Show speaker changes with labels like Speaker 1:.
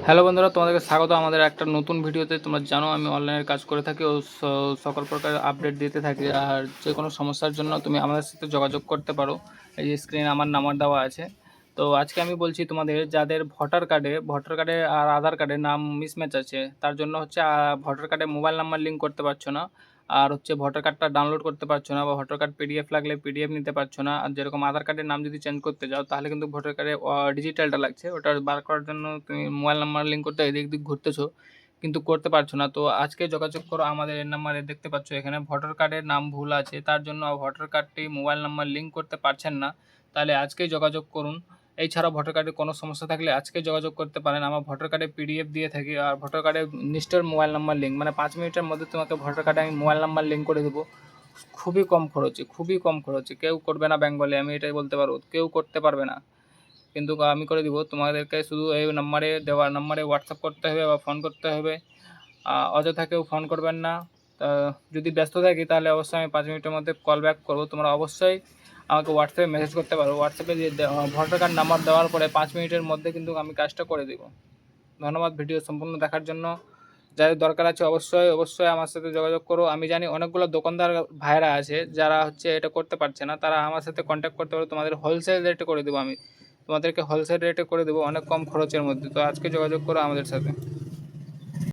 Speaker 1: Hello বন্ধুরা, তোমাদেরকে স্বাগত আমাদের একটা নতুন ভিডিওতে। তোমরা জানো আমি অনলাইনের কাজ করে থাকি ও সকল প্রকার আপডেট দিতে থাকি। আর যে কোনো সমস্যার জন্য তুমি আমাদের সাথে যোগাযোগ করতে পারো। এই যে স্ক্রিনে আমার নাম্বার দেওয়া আছে। তো আজকে আমি বলছি তোমাদের, যাদের ভোটার কার্ডে আর আধার কার্ডে নাম মিসম্যাচ আছে, তার জন্য হচ্ছে ভোটার কার্ডে মোবাইল নাম্বার লিঙ্ক করতে পারছো না, আর হচ্ছে ভোটার কার্ডটা ডাউনলোড করতে পারছো না, বা ভোটার কার্ড পিডিএফ লাগলে পিডিএফ নিতে পারছো না। আর যেরকম আধার কার্ডের নাম যদি চেঞ্জ করতে যাও, তাহলে কিন্তু ভোটার কার্ডে ডিজিটালটা লাগছে, ওটা বার করার জন্য তুমি মোবাইল নাম্বার লিঙ্ক করতে এদিক দিক ঘুরতেছো, কিন্তু করতে পারছো না। তো আজকে যোগাযোগ করো আমাদের এই নাম্বারে। দেখতে পাচ্ছ এখানে ভোটার কার্ডের নাম ভুল আছে, তার জন্য ভোটার কার্ডটি মোবাইল নাম্বার লিঙ্ক করতে পারছেন না। তাহলে আজকেই যোগাযোগ করুন। এছাড়াও ভোটার কার্ডে কোনো সমস্যা থাকলে আজকে যোগাযোগ করতে পারেন। আমার ভোটার কার্ডে পিডিএফ দিয়ে থাকি, আর ভোটার কার্ডে নিশ্চয় মোবাইল নাম্বার লিঙ্ক, মানে 5 মিনিটের মধ্যে তোমাকে ভোটার কার্ডে আমি মোবাইল নাম্বার লিঙ্ক করে দেবো। খুবই কম খরচে কেউ করবে না বেঙ্গলে, আমি এটাই বলতে পারবো, কেউ করতে পারবে না, কিন্তু আমি করে দিব। তোমাদেরকে শুধু এই নাম্বারে হোয়াটসঅ্যাপ করতে হবে বা ফোন করতে হবে। অযথা কেউ ফোন করবেন না। যদি ব্যস্ত থাকি তাহলে অবশ্যই আমি 5 মিনিটের মধ্যে কল ব্যাক করবো। তোমরা অবশ্যই আমাকে হোয়াটসঅ্যাপে মেসেজ করতে পারো। হোয়াটসঅ্যাপে যে ভোটার কার্ড নাম্বার দেওয়ার পরে 5 মিনিটের মধ্যে কিন্তু আমি কাজটা করে দেবো। ধন্যবাদ ভিডিও সম্পূর্ণ দেখার জন্য। যাদের দরকার আছে অবশ্যই আমার সাথে যোগাযোগ করো। আমি জানি অনেকগুলো দোকানদার ভাইরা আছে যারা হচ্ছে এটা করতে পারছে না, তারা আমার সাথে কন্ট্যাক্ট করতে পারো। তোমাদের হোলসেল রেটে করে দেবো, আমি তোমাদেরকে হোলসেল রেটে করে দেবো, অনেক কম খরচের মধ্যে। তো আজকে যোগাযোগ করো আমাদের সাথে।